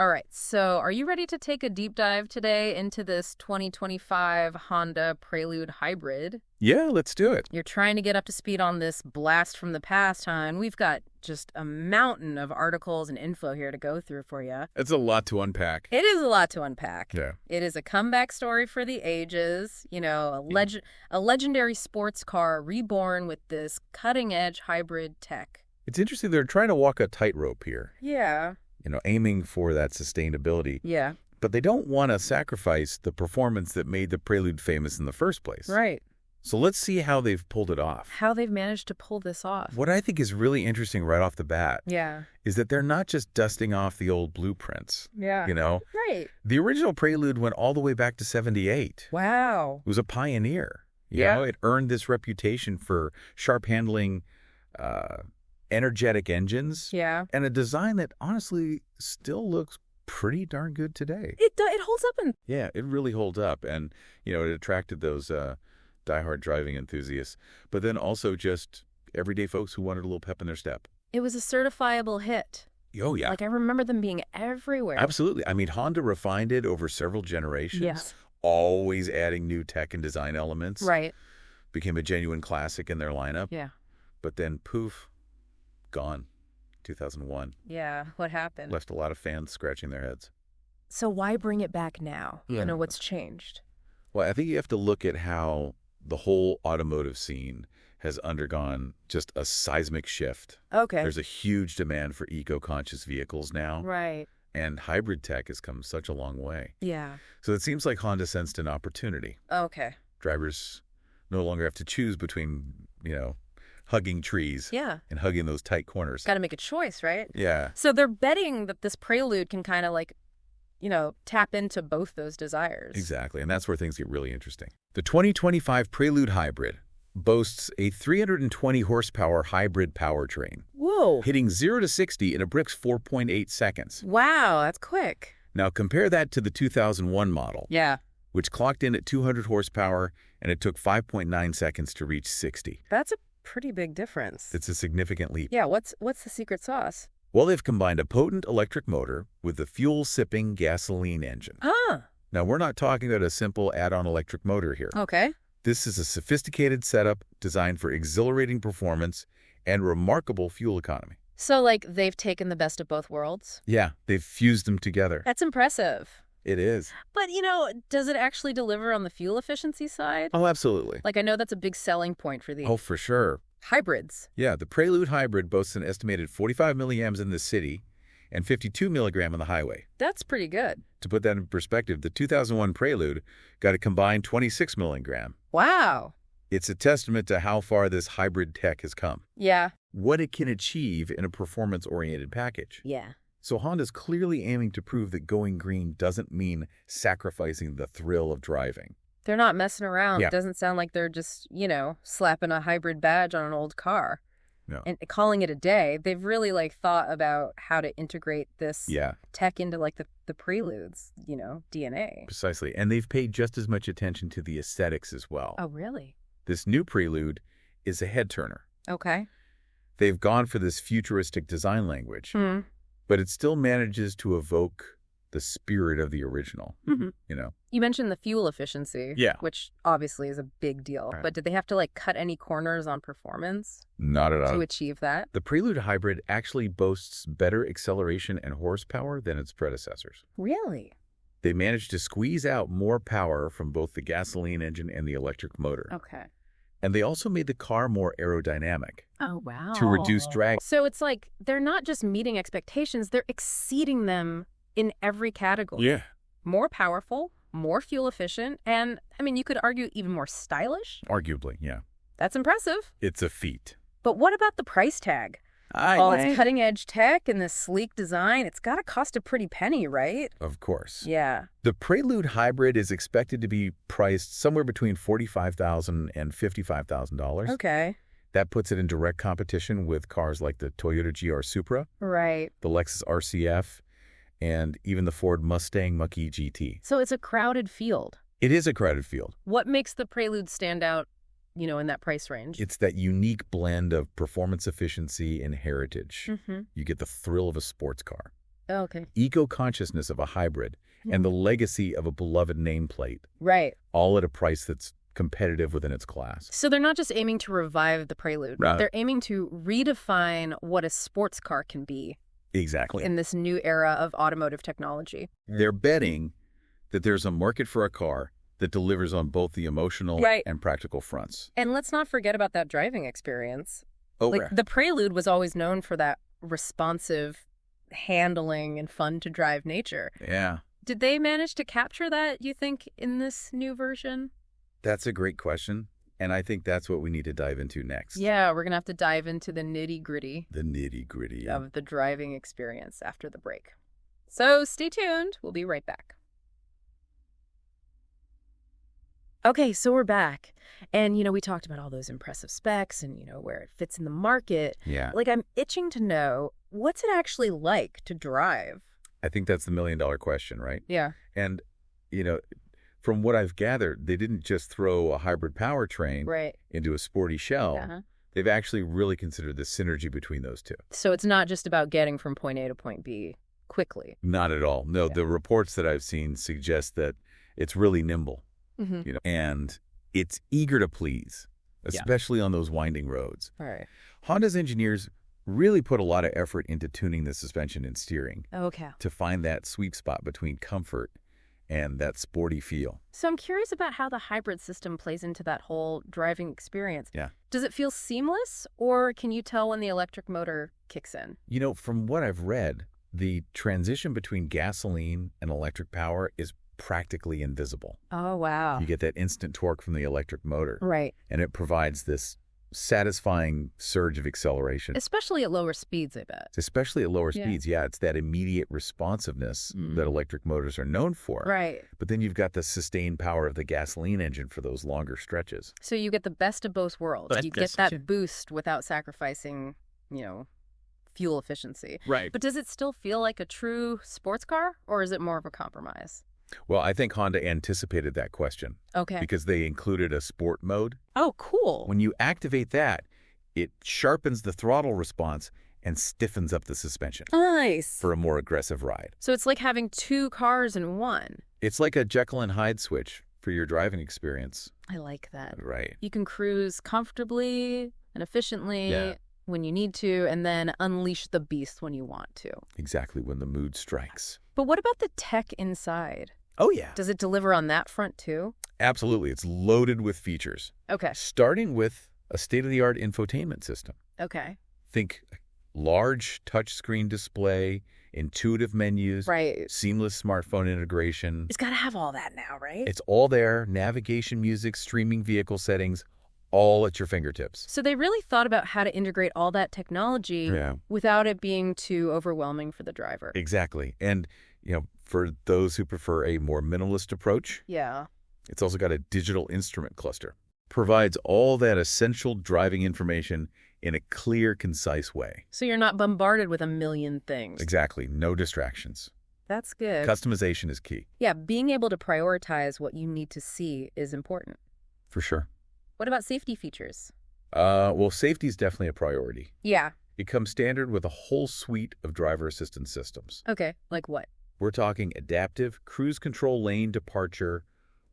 All right, so are you ready to take a deep dive today into this 2025 Honda Prelude Hybrid? Yeah, let's do it. You're trying to get up to speed on this blast from the past, huh? And we've got just a mountain of articles and info here to go through for you. It's a lot to unpack. It is a lot to unpack. Yeah. It is a comeback story for the ages, a legendary sports car reborn with this cutting-edge hybrid tech. It's interesting. They're trying to walk a tightrope here, Yeah. aiming for that sustainability. Yeah. But they don't want to sacrifice the performance that made the Prelude famous in the first place. Right. So let's see how they've pulled it off. How they've managed to pull this off. What I think is really interesting right off the bat Yeah. is that they're not just dusting off the old blueprints. Yeah. Right. The original Prelude went all the way back to 78. Wow. It was a pioneer. Yeah. It earned this reputation for sharp handling, energetic engines. Yeah. And a design that honestly still looks pretty darn good today. It holds up and Yeah, it really holds up. And, it attracted those diehard driving enthusiasts, but then also just everyday folks who wanted a little pep in their step. it was a certifiable hit. Oh, yeah. Like I remember them being everywhere. Absolutely. I mean, Honda refined it over several generations. Yes. Always adding new tech and design elements. Right. Became a genuine classic in their lineup. Yeah. But then, poof, gone. 2001. Yeah. What happened? Left a lot of fans scratching their heads. So why bring it back now? Yeah. What's changed? Well, I think you have to look at how the whole automotive scene has undergone just a seismic shift. Okay. There's a huge demand for eco-conscious vehicles now, Right. and hybrid tech has come such a long way. Yeah. So it seems like Honda sensed an opportunity. Okay. Drivers no longer have to choose between, hugging trees Yeah. and hugging those tight corners. Got to make a choice, right? Yeah. So they're betting that this Prelude can kind of tap into both those desires. Exactly, and that's where things get really interesting. The 2025 Prelude Hybrid boasts a 320 horsepower hybrid powertrain, Whoa. hitting 0 to 60 in a brisk 4.8 seconds. Wow, that's quick. Now compare that to the 2001 model, Yeah. which clocked in at 200 horsepower, and it took 5.9 seconds to reach 60. That's a pretty big difference. It's a significant leap. Yeah, what's the secret sauce? Well, they've combined a potent electric motor with a fuel-sipping gasoline engine. Huh. Now, we're not talking about a simple add-on electric motor here. Okay. This is a sophisticated setup designed for exhilarating performance and remarkable fuel economy. So, they've taken the best of both worlds? Yeah, they've fused them together. That's impressive. It is. But, does it actually deliver on the fuel efficiency side? Oh, absolutely. I know that's a big selling point for the Oh, for sure. hybrids. Yeah, the Prelude Hybrid boasts an estimated 45 milliamps in the city and 52 milligram on the highway. That's pretty good. To put that in perspective, the 2001 Prelude got a combined 26 milligram. Wow. It's a testament to how far this hybrid tech has come, Yeah. what it can achieve in a performance-oriented package. Yeah. So Honda's clearly aiming to prove that going green doesn't mean sacrificing the thrill of driving. They're not messing around. Yeah. It doesn't sound like they're just, slapping a hybrid badge on an old car. No. And calling it a day. They've really thought about how to integrate this Yeah, tech into the Preludes, DNA. precisely. And they've paid just as much attention to the aesthetics as well. Oh, really? This new Prelude is a head-turner. Okay. They've gone for this futuristic design language, Hmm. but it still manages to evoke the spirit of the original, Mm-hmm. You mentioned the fuel efficiency, Yeah. which obviously is a big deal. Right. But did they have to cut any corners on performance Not at all. to achieve that? The Prelude Hybrid actually boasts better acceleration and horsepower than its predecessors. Really? They managed to squeeze out more power from both the gasoline engine and the electric motor. Okay. And they also made the car more aerodynamic Oh, wow. to reduce drag. So it's they're not just meeting expectations, they're exceeding them in every category. Yeah. More powerful, more fuel efficient, and, you could argue even more stylish. Arguably, yeah. That's impressive. It's a feat. But what about the price tag? All its cutting-edge tech and this sleek design, it's got to cost a pretty penny, right? Of course. Yeah. The Prelude Hybrid is expected to be priced somewhere between $45,000 and $55,000. Okay. That puts it in direct competition with cars like the Toyota GR Supra, Right. the Lexus RCF, and even the Ford Mustang Mach-E GT. So it's a crowded field. It is a crowded field. What makes the Prelude stand out, in that price range? It's that unique blend of performance efficiency and heritage. Mm-hmm. You get the thrill of a sports car. Okay. eco-consciousness of a hybrid, and the legacy of a beloved nameplate, Right. all at a price that's competitive within its class. So they're not just aiming to revive the Prelude. Right. They're aiming to redefine what a sports car can be Exactly. in this new era of automotive technology. They're betting that there's a market for a car that delivers on both the emotional Right. and practical fronts. And let's not forget about that driving experience. Oh, Like, the Prelude was always known for that responsive handling and fun to drive nature. yeah. Did they manage to capture that, you think, in this new version? That's a great question, and I think that's what we need to dive into next. Yeah, we're going to have to dive into the nitty-gritty The nitty-gritty. of the driving experience after the break. So stay tuned. We'll be right back. Okay, so we're back. And, we talked about all those impressive specs and, where it fits in the market. Yeah. Like, I'm itching to know, what's it actually like to drive? I think that's the million-dollar question, right? Yeah. And, from what I've gathered, they didn't just throw a hybrid powertrain Right. into a sporty shell. Uh-huh. They've actually really considered the synergy between those two. So it's not just about getting from point A to point B quickly. Not at all. No, Yeah. the reports that I've seen suggest that it's really nimble, Mm-hmm. and it's eager to please, especially on those winding roads. All right. Honda's engineers really put a lot of effort into tuning the suspension and steering Okay. to find that sweet spot between comfort and that sporty feel. So I'm curious about how the hybrid system plays into that whole driving experience. Yeah. Does it feel seamless, or can you tell when the electric motor kicks in? From what I've read, the transition between gasoline and electric power is practically invisible. Oh, wow. You get that instant torque from the electric motor, Right. and it provides this satisfying surge of acceleration. Especially at lower speeds, I bet. Especially at lower Yeah. speeds. Yeah, it's that immediate responsiveness that electric motors are known for. Right. But then you've got the sustained power of the gasoline engine for those longer stretches. So you get the best of both worlds. But You get that boost without sacrificing, fuel efficiency. Right. But does it still feel like a true sports car, or is it more of a compromise? Well, I think Honda anticipated that question Okay. because they included a sport mode. Oh, cool. When you activate that, it sharpens the throttle response and stiffens up the suspension Nice. for a more aggressive ride. So it's like having two cars in one. It's like a Jekyll and Hyde switch for your driving experience. I like that. Right. You can cruise comfortably and efficiently Yeah. when you need to, and then unleash the beast when you want to. Exactly when the mood strikes. But what about the tech inside? Oh, yeah. Does it deliver on that front too? Absolutely. It's loaded with features, Okay. starting with a state-of-the-art infotainment system. Okay. Think large touchscreen display, intuitive menus, Right. seamless smartphone integration. It's got to have all that now, right? It's all there, navigation, music, streaming vehicle settings, all at your fingertips. So they really thought about how to integrate all that technology Yeah. without it being too overwhelming for the driver. Exactly. And, for those who prefer a more minimalist approach, Yeah. it's also got a digital instrument cluster. Provides all that essential driving information in a clear, concise way. So you're not bombarded with a million things. Exactly. No distractions. That's good. Customization is key. Yeah, being able to prioritize what you need to see is important. For sure. What about safety features? Well, safety is definitely a priority. Yeah. It comes standard with a whole suite of driver assistance systems. Okay. Like what? We're talking adaptive cruise control lane departure,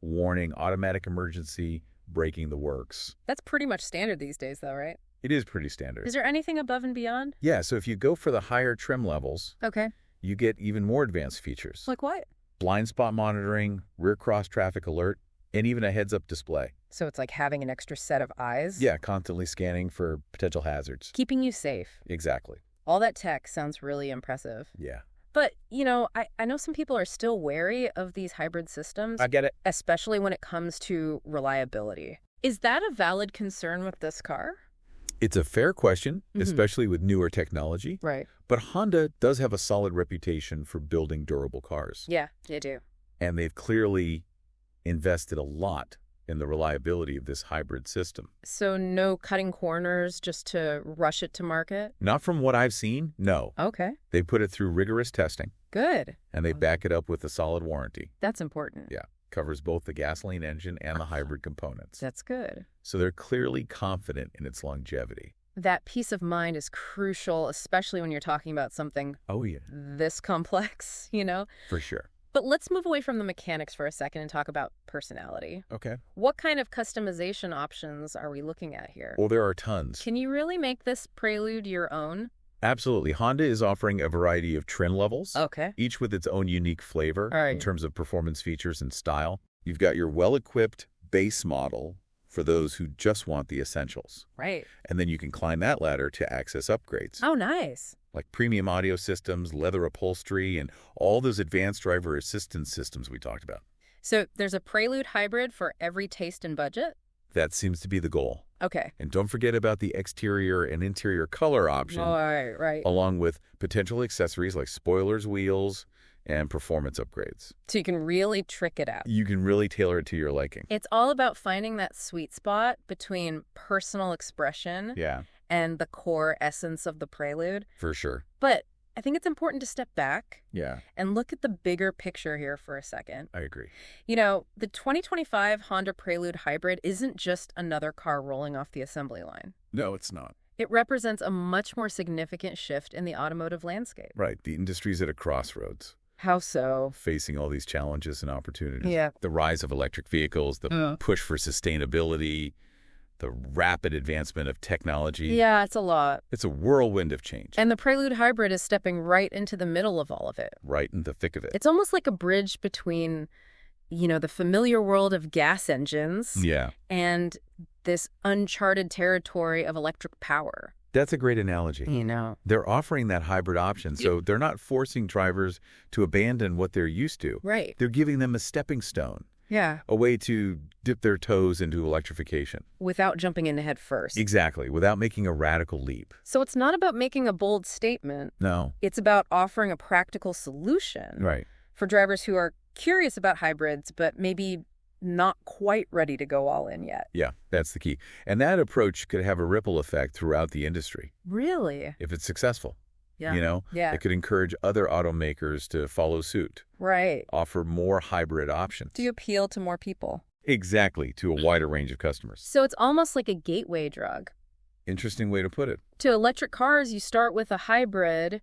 warning, automatic emergency, braking the works. That's pretty much standard these days, though, right? It is pretty standard. Is there anything above and beyond? Yeah, so if you go for the higher trim levels, Okay. you get even more advanced features. Like what? Blind spot monitoring, rear cross traffic alert, and even a heads-up display. So it's like having an extra set of eyes? Yeah, constantly scanning for potential hazards. Keeping you safe. Exactly. All that tech sounds really impressive. Yeah. But, I know some people are still wary of these hybrid systems, I get it. especially when it comes to reliability. Is that a valid concern with this car? It's a fair question, Mhm. especially with newer technology. Right. But Honda does have a solid reputation for building durable cars. Yeah, they do. And they've clearly invested a lot in the reliability of this hybrid system. So no cutting corners just to rush it to market? Not from what I've seen, no. Okay. They put it through rigorous testing, Good. and they back it up with a solid warranty. That's important. Yeah, covers both the gasoline engine and the hybrid components. That's good. So they're clearly confident in its longevity. That peace of mind is crucial, especially when you're talking about something Oh, yeah. this complex, you know? For sure. But let's move away from the mechanics for a second and talk about personality. Okay. What kind of customization options are we looking at here? Well, there are tons. Can you really make this Prelude your own? Absolutely. Honda is offering a variety of trim levels, Okay. each with its own unique flavor All right. in terms of performance features and style. You've got your well-equipped base model for those who just want the essentials. Right. And then you can climb that ladder to access upgrades, Oh, nice. like premium audio systems, leather upholstery, and all those advanced driver assistance systems we talked about. So there's a Prelude Hybrid for every taste and budget? That seems to be the goal. Okay. And don't forget about the exterior and interior color option, All right, right. along with potential accessories like spoilers, wheels, and performance upgrades. So you can really trick it out. You can really tailor it to your liking. It's all about finding that sweet spot between personal expression Yeah, and the core essence of the Prelude. for sure. But I think it's important to step back Yeah, and look at the bigger picture here for a second. I agree. You know, the 2025 Honda Prelude Hybrid isn't just another car rolling off the assembly line. No, it's not. It represents a much more significant shift in the automotive landscape. Right, the industry's at a crossroads, How so? facing all these challenges and opportunities. Yeah. The rise of electric vehicles, the push for sustainability, the rapid advancement of technology. Yeah, it's a lot. It's a whirlwind of change, And the Prelude Hybrid is stepping right into the middle of all of it. right in the thick of it. It's almost like a bridge between, you know, the familiar world of gas engines Yeah, and this uncharted territory of electric power. that's a great analogy. You know. They're offering that hybrid option, so they're not forcing drivers to abandon what they're used to. Right. They're giving them a stepping stone, Yeah. a way to dip their toes into electrification. Without jumping in head first. Exactly, without making a radical leap. So it's not about making a bold statement. No. It's about offering a practical solution Right. for drivers who are curious about hybrids, but maybe not quite ready to go all in yet. Yeah, that's the key. And that approach could have a ripple effect throughout the industry Really? if it's successful. Yeah. You know, Yeah. it could encourage other automakers to follow suit, Right. offer more hybrid options. To appeal to more people. Exactly, to a wider range of customers. So it's almost like a gateway drug. Interesting way to put it. To electric cars, you start with a hybrid,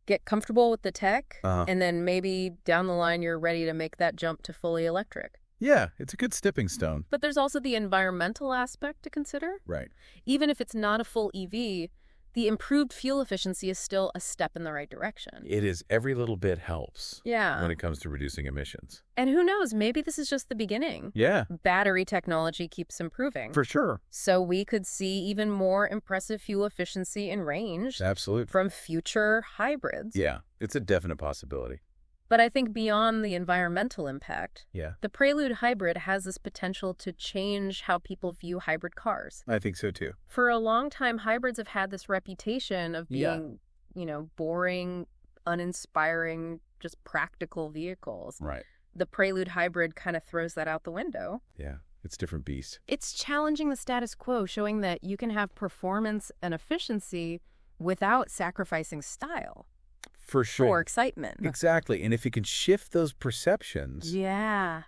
get comfortable with the tech, Uh-huh. and then maybe down the line you're ready to make that jump to fully electric. Yeah, it's a good stepping stone. But there's also the environmental aspect to consider. Right. Even if it's not a full EV, the improved fuel efficiency is still a step in the right direction. It is, every little bit helps Yeah. when it comes to reducing emissions. And who knows, maybe this is just the beginning. Yeah, Battery technology keeps improving. for sure. So we could see even more impressive fuel efficiency and range Absolutely. from future hybrids. Yeah, it's a definite possibility. But I think beyond the environmental impact, Yeah, the Prelude Hybrid has this potential to change how people view hybrid cars. I think so too. For a long time, hybrids have had this reputation of Yeah. being, you know, boring, uninspiring, just practical vehicles. Right. The Prelude Hybrid kind of throws that out the window. Yeah, it's a different beast. It's challenging the status quo, showing that you can have performance and efficiency without sacrificing style For sure. or excitement. Exactly. And if you can shift those perceptions, Yeah,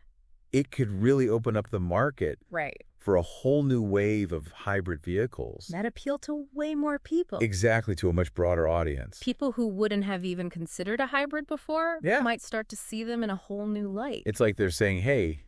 it could really open up the market right. for a whole new wave of hybrid vehicles. That appeal to way more people. Exactly, to a much broader audience. People who wouldn't have even considered a hybrid before Yeah. might start to see them in a whole new light. It's like they're saying, hey,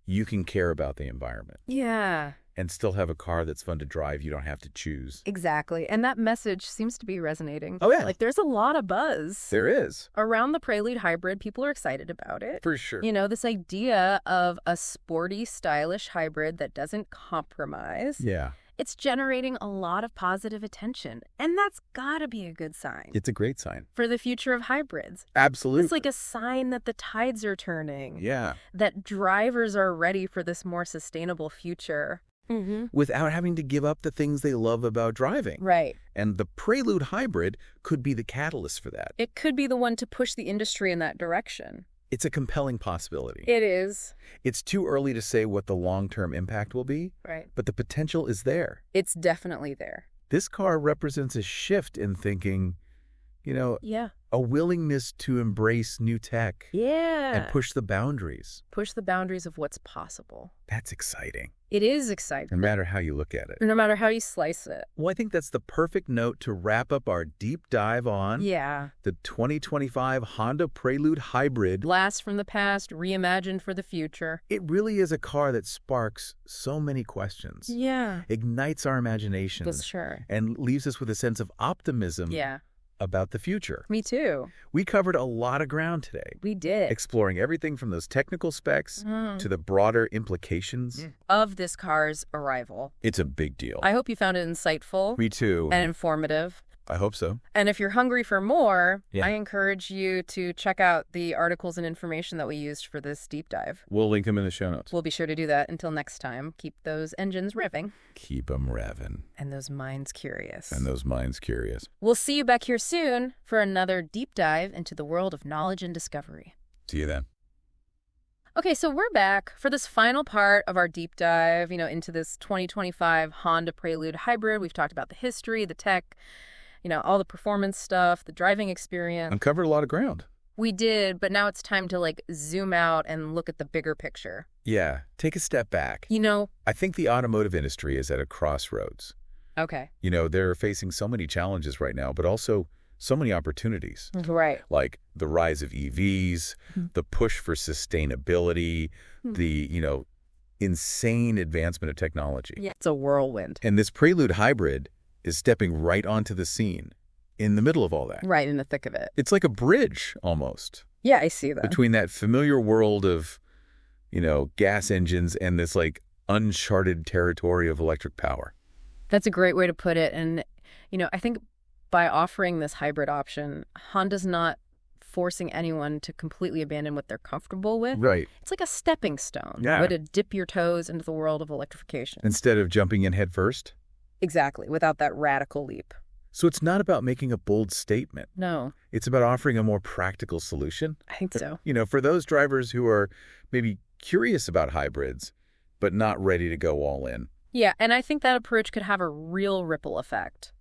you can care about the environment Yeah, and still have a car that's fun to drive. You don't have to choose. exactly. And that message seems to be resonating. Oh, yeah. Like there's a lot of buzz. There is. Around the Prelude Hybrid, people are excited about it. For sure. You know, this idea of a sporty, stylish hybrid that doesn't compromise. Yeah. It's generating a lot of positive attention. And that's gotta be a good sign It's a great sign. for the future of hybrids. Absolutely. It's like a sign that the tides are turning. Yeah. That drivers are ready for this more sustainable future. Mm-hmm. Without having to give up the things they love about driving. Right. And the Prelude Hybrid could be the catalyst for that. It could be the one to push the industry in that direction. It's a compelling possibility. It is. It's too early to say what the long-term impact will be, Right. but the potential is there. It's definitely there. This car represents a shift in thinking, you know, Yeah. A willingness to embrace new tech Yeah. and push the boundaries. Push the boundaries of what's possible. That's exciting, It is exciting, no matter how you look at it. no matter how you slice it. Well, I think that's the perfect note to wrap up our deep dive on Yeah. the 2025 Honda Prelude Hybrid. Blast from the past, reimagined for the future. It really is a car that sparks so many questions, Yeah. ignites our imaginations, For sure. and leaves us with a sense of optimism Yeah. about the future. Me too. We covered a lot of ground today, We did. exploring everything from those technical specs to the broader implications. Of this car's arrival. It's a big deal. I hope you found it insightful Me too. and informative. I hope so. And if you're hungry for more, Yeah. I encourage you to check out the articles and information that we used for this deep dive. We'll link them in the show notes. We'll be sure to do that. Until next time, keep those engines revving Keep them revving. and those minds curious. And those minds curious. We'll see you back here soon for another deep dive into the world of knowledge and discovery. See you then. Okay, so we're back for this final part of our deep dive, into this 2025 Honda Prelude Hybrid. We've talked about the history, the tech, all the performance stuff, the driving experience. Uncovered a lot of ground. We did, but now it's time to zoom out and look at the bigger picture. Yeah. Take a step back. I think the automotive industry is at a crossroads. Okay. They're facing so many challenges right now, but also so many opportunities. Right. Like the rise of EVs, the push for sustainability, the, insane advancement of technology. Yeah, it's a whirlwind. And this Prelude Hybrid is stepping right onto the scene in the middle of all that. Right in the thick of it. It's like a bridge almost Yeah, I see that. between that familiar world of, gas engines and this uncharted territory of electric power. That's a great way to put it. And, I think by offering this hybrid option, Honda's not forcing anyone to completely abandon what they're comfortable with. Right. It's like a stepping stone. Yeah. Way to dip your toes into the world of electrification. Instead of jumping in head first. Exactly, without that radical leap. So it's not about making a bold statement. No, It's about offering a more practical solution. I think so. For those drivers who are maybe curious about hybrids, but not ready to go all in. Yeah, and I think that approach could have a real ripple effect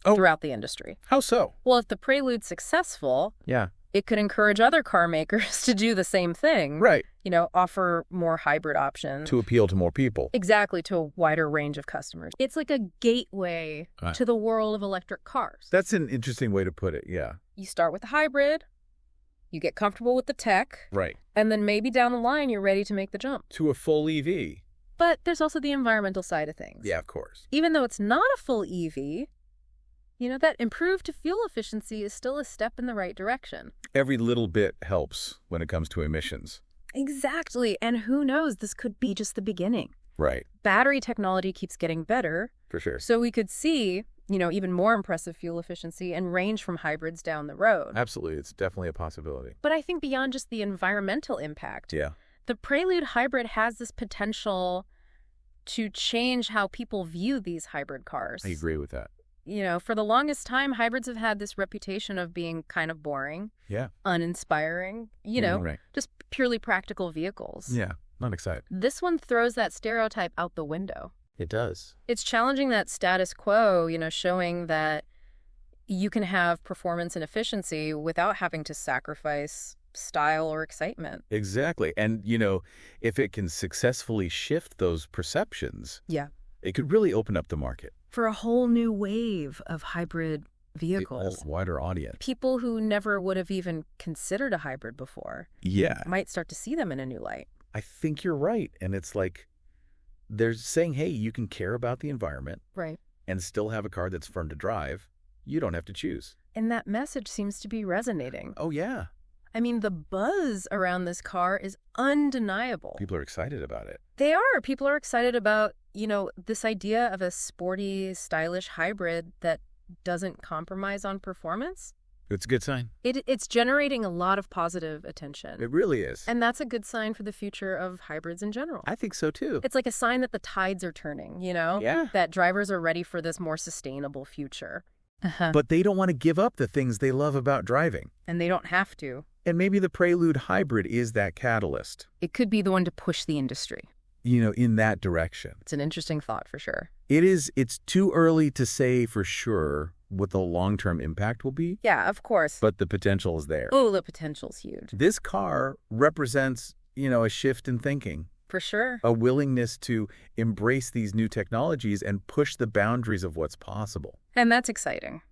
throughout the industry. How so? Well, if the Prelude's successful, Yeah. it could encourage other car makers to do the same thing. Right. Offer more hybrid options. To appeal to more people. Exactly, to a wider range of customers. It's like a gateway to the world of electric cars. That's an interesting way to put it, yeah. You start with the hybrid, you get comfortable with the tech, Right. and then maybe down the line you're ready to make the jump. To a full EV. But there's also the environmental side of things. Yeah, of course. Even though it's not a full EV, that improved fuel efficiency is still a step in the right direction. Every little bit helps when it comes to emissions. Exactly. And who knows, this could be just the beginning. Right. Battery technology keeps getting better. For sure. So we could see, even more impressive fuel efficiency and range from hybrids down the road. Absolutely. It's definitely a possibility. But I think beyond just the environmental impact, Yeah. the Prelude Hybrid has this potential to change how people view these hybrid cars. I agree with that. For the longest time, hybrids have had this reputation of being kind of boring, Yeah. uninspiring, Right. just purely practical vehicles. Yeah. Not excited. This one throws that stereotype out the window. It does. It's challenging that status quo, showing that you can have performance and efficiency without having to sacrifice style or excitement. Exactly. And, if it can successfully shift those perceptions, Yeah. it could really open up the market. For a whole new wave of hybrid vehicles. A wider audience. People who never would have even considered a hybrid before Yeah. might start to see them in a new light. I think you're right. And it's like they're saying, hey, you can care about the environment Right. and still have a car that's fun to drive. You don't have to choose. And that message seems to be resonating. Oh, yeah. I mean, the buzz around this car is undeniable. People are excited about it. They are. People are excited about, this idea of a sporty, stylish hybrid that doesn't compromise on performance. It's a good sign. It's generating a lot of positive attention. It really is. And that's a good sign for the future of hybrids in general. I think so, too. It's like a sign that the tides are turning, Yeah. That drivers are ready for this more sustainable future. But they don't want to give up the things they love about driving. And they don't have to. And maybe the Prelude Hybrid is that catalyst, It could be the one to push the industry. in that direction. It's an interesting thought for sure. It's too early to say for sure what the long-term impact will be, Yeah, of course. but the potential is there. Oh, the potential's huge. This car represents, a shift in thinking, For sure. a willingness to embrace these new technologies and push the boundaries of what's possible. And that's exciting.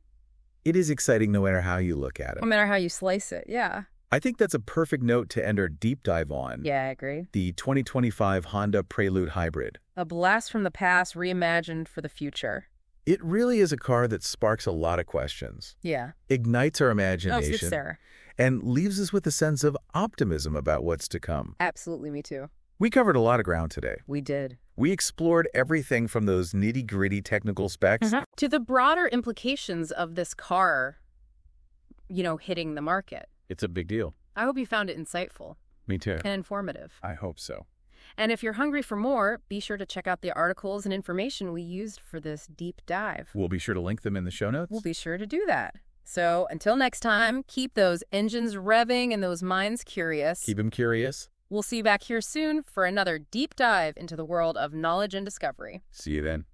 It is exciting no matter how you look at it. No matter how you slice it, yeah. I think that's a perfect note to end our deep dive on. Yeah, I agree. The 2025 Honda Prelude Hybrid. A blast from the past reimagined for the future. It really is a car that sparks a lot of questions, Yeah. ignites our Oh, imagination, it's there. and leaves us with a sense of optimism about what's to come. Absolutely, me too. We covered a lot of ground today. We did. We explored everything from those nitty-gritty technical specs To the broader implications of this car, hitting the market. It's a big deal. I hope you found it insightful Me too. and informative. I hope so. And if you're hungry for more, be sure to check out the articles and information we used for this deep dive. We'll be sure to link them in the show notes. We'll be sure to do that. So until next time, keep those engines revving and those minds curious. Keep them curious. We'll see you back here soon for another deep dive into the world of knowledge and discovery. See you then.